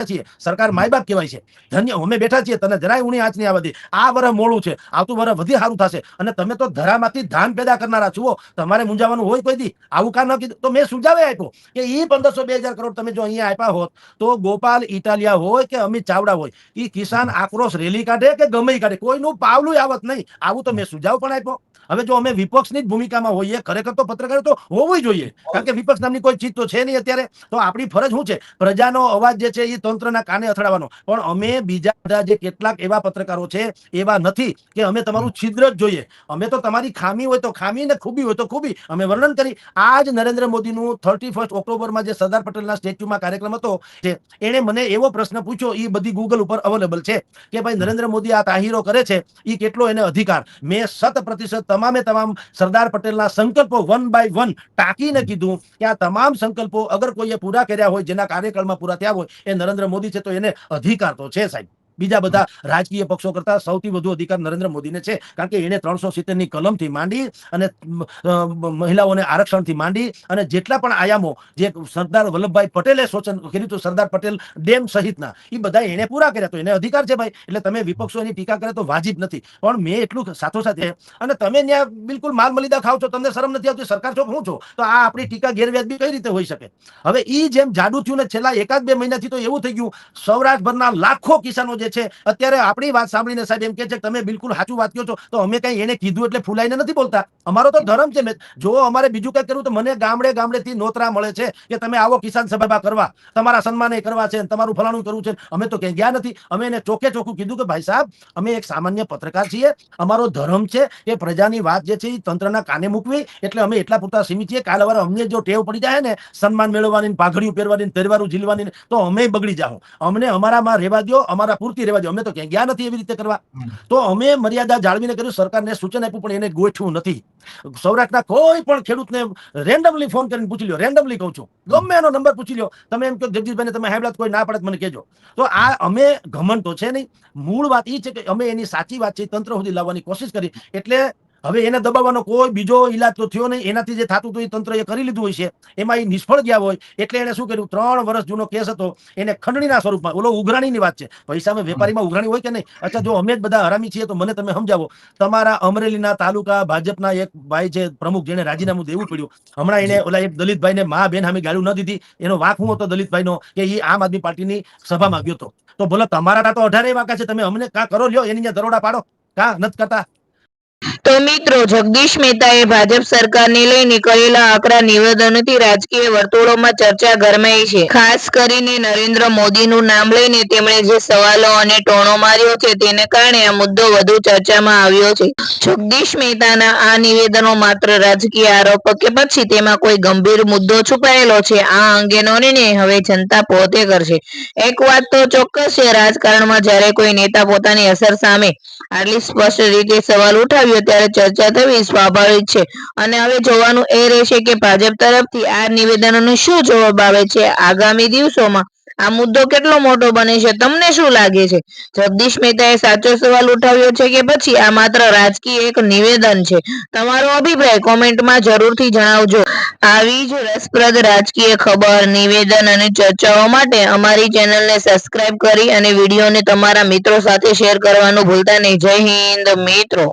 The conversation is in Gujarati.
છીએ, સરકાર માય બાપ કહેવાય છે. ધન્ય અમે બેઠા છીએ, તને જરાય ઊણી આંચ નહીં આવવા દે. આ વર્ષ મોડું છે, આવતું વર્ષ વધી સારું થશે. અને તમે તો ધરામાંથી ધાન પેદા કરનારા છો. તમારે મૂંઝાવાનું હોય કોઈ દી આવું કામ ન કીધું તો મેં સુજાવે આપ્યો કે ઈ 1500-2000 કરોડ તમે જો અહીંયા આપ્યા હોત તો ગોપાલ ઇટાલિયા હોય કે અમિત ચાવડા હોય, ઈ કિસાન આક્રોશ રેલી કાઢે કે ગમે કાઢે, કોઈનું પાવલું આવત નહીં. આવું તો મેં સુજાવ પણ આપ્યો. હવે જો અમે વિપક્ષની જ ભૂમિકામાં હોઈએ, ખરેખર તો પત્રકાર તો હોવું જોઈએ, કારણ કે વિપક્ષ નામની કોઈ ચીજ તો છે નહીં અત્યારે. તો આપણી ફરજ શું છે? પ્રજાનો અવાજ જે છે એ તંત્રના કાને અથડાવવાનો. પણ અમે બીજા બધા જે કેટલાક એવા પત્રકારો છે એવા નથી કે અમે તમારું છિદ્ર જ જોઈએ. અમે તો તમારી ખામી હોય તો ખામી ને ખૂબી હોય તો ખૂબી અમે વર્ણન કરી. આજ નરેન્દ્ર મોદીનું 31 ઓક્ટોબરમાં જે સરદાર પટેલના સ્ટેચ્યુમાં કાર્યક્રમ હતો, એને મને એવો પ્રશ્ન પૂછ્યો, એ બધી ગૂગલ ઉપર અવેલેબલ છે કે ભાઈ નરેન્દ્ર મોદી આ તાહીરો કરે છે એ કેટલો એને અધિકાર. મેં 100% તમામે તમામ સરદાર પટેલના સંકલ્પો 1 by 1 ટાંકીને કીધું કે આ તમામ સંકલ્પો અગર કોઈએ પૂરા કર્યા હોય, જેના કાર્યકાળમાં પૂરા થયા હોય, એ નરેન્દ્ર મોદી છે, તો એને અધિકાર તો છે સાહેબ. બીજા બધા રાજકીય પક્ષો કરતા સૌથી વધુ અધિકાર નરેન્દ્ર મોદીને છે, કારણ કે એને 370 ની કલમથી માંડી અને મહિલાઓને આરક્ષણથી માંડી અને જેટલા પણ આયામો જે સરદાર વલ્લભભાઈ પટેલે સૂચન કર્યું હતું, સરદાર પટેલ ડેમ સહિતના, એ બધા એને પૂરા કર્યા, તો એને અધિકાર છે ભાઈ. એટલે તમે વિપક્ષોની ટીકા કરે તો વાજિબ નથી. પણ મેં એટલું સાથોસાથે, અને તમે ત્યાં બિલકુલ માલ મલિદા ખાવ છો, તમને શરમ નથી આવતી, સરકાર છો હું છો, તો આ આપણી ટીકા ગેરવ્યાજબી કઈ રીતે હોઈ શકે? હવે ઈ જેમ જાડુ થયું ને છેલ્લા 1-2 મહિનાથી, તો એવું થઈ ગયું સૌરાષ્ટ્રભરના લાખો કિસાનો જે છે અત્યારે આપણી વાત સાંભળીને સાહેબ એમ કે છે કે તમે બિલકુલ સાચું વાત કહો છો. તો અમે કઈ એને કીધું એટલે ફૂલાઈને નથી બોલતા. અમારો તો ધર્મ છે. જો અમારે બીજું કઈ કરવું તો મને ગામડેથી નોતરા મળે છે કે તમે આવો કિસાન સભા કરવા, તમારા સન્માને કરવા છે, તમારું ફલાણું કરવું છે. અમે તો ક્યાંય ગયા નથી. અમે એને ચોખ્ખે ચોખ્ખું કીધું કે ભાઈ સાહેબ, અમે એક સામાન્ય પત્રકાર છીએ, અમારો ધર્મ છે કે પ્રજાની વાત જે છે એ તંત્રના કાને મૂકવી, એટલે અમે એટલા પૂરતા સીમિત છીએ. કાલ વાર અમને જો ટેવ પડી જાય ને સન્માન મેળવવાની, પાઘડીઓ પહેરવાની, તહેવારો ઝીલવાની, તો અમે બગડી જાઓ. અમને અમારામાં રહેવા દો, અમારા પૂરતી રહેવા દો. અમે તો ક્યાંય ગયા નથી એવી રીતે કરવા. તો અમે મર્યાદા જાળવીને કર્યું. સરકારને સૂચન આપ્યું પણ એને ગોઠવું નથી. સૌરાષ્ટ્રના કોઈ પણ ખેડૂતને રેન્ડમલી ફોન કરીને પૂછી લ્યો, રેન્ડમલી કહું છું, ગમે એનો નંબર પૂછી લ્યો. તમે એમ કહો જગદીશભાઈને તમે હાંભળ્યા, કોઈ ના પડે મને કહેજો. તો આ અમે ઘમંડ તો છે નહીં. મૂળ વાત એ છે કે અમે એની સાચી વાત છે તંત્ર સુધી લાવવાની કોશિશ કરી. એટલે હવે એને દબાવવાનો કોઈ બીજો ઈલાજ તો થયો નહીં. એનાથી જે થતું હતું એ તંત્રએ કરી લીધું હોય છે, એમાં એ નિષ્ફળ ગયા હોય. એટલે એને શું કર્યું, 3 વર્ષ જૂનો કેસ હતો, એને ખંડણીના સ્વરૂપમાં, ઓલો ઉઘરાણીની વાત છે, પૈસામાં વેપારીમાં ઉઘરાણી હોય કે નહીં? અચ્છા, જો અમે જ બધા હરામી છીએ તો મને તમે સમજાવો. તમારા અમરેલીના તાલુકા ભાજપના એક ભાઈ છે પ્રમુખ, જેને રાજીનામું દેવું પડ્યું, હમણાં એને ઓલા એક દલિતભાઈને મા બેન સામે ગાળું ન દીધી, એનો વાંક હું હતો દલિતભાઈનો કે એ આમ આદમી પાર્ટીની સભામાં ગયો હતો. તો બોલો તમારા તો 18 વાંકા છે, તમે અમને કા કરો લ્યો, એની દરોડા પાડો, કા નથી કરતા? તો મિત્રો, જગદીશ મહેતાએ ભાજપ સરકારને લઈને કરેલા આકરા નિવેદનોથી રાજકીય વર્તુળોમાં ચર્ચા ગરમાઈ છે. ખાસ કરીને નરેન્દ્ર મોદીનું નામ લઈને તેમણે જે સવાલો અને ટોણો માર્યો છે, તેને કારણે આ મુદ્દો વધુ ચર્ચામાં આવ્યો છે. જગદીશ મહેતાના આ નિવેદનો માત્ર રાજકીય આરોપો કે પછી તેમાં કોઈ ગંભીર મુદ્દો છુપાયેલો છે? આ અંગેનો નિર્ણય હવે જનતા પોતે કરશે. એક વાત તો ચોક્કસ છે, રાજકારણમાં જ્યારે કોઈ નેતા પોતાની અસર સામે આટલી સ્પષ્ટ રીતે સવાલ ઉઠાવ્યો ત્યારે ચર્ચા થવી સ્વાભાવિક છે. અને હવે જોવાનું એ રહેશે કે ભાજપ તરફથી આ નિવેદનોનો શું જવાબ આવે છે. આગામી દિવસોમાં આ મુદ્દો કેટલો મોટો બને છે, તમને શું લાગે છે? જગદીશ મહેતાએ સાચો સવાલ ઉઠાવ્યો છે કે પછી આ માત્ર રાજકીય એક નિવેદન છે? તમારો અભિપ્રાય કોમેન્ટમાં જરૂરથી જણાવજો. આવી જ રસપ્રદ રાજકીય ખબર, નિવેદન અને ચર્ચાઓ માટે અમારી ચેનલને સબસ્ક્રાઇબ કરી અને વિડીયોને તમારા મિત્રો સાથે શેર કરવાનું ભૂલતા નહીં. જય હિન્દ મિત્રો.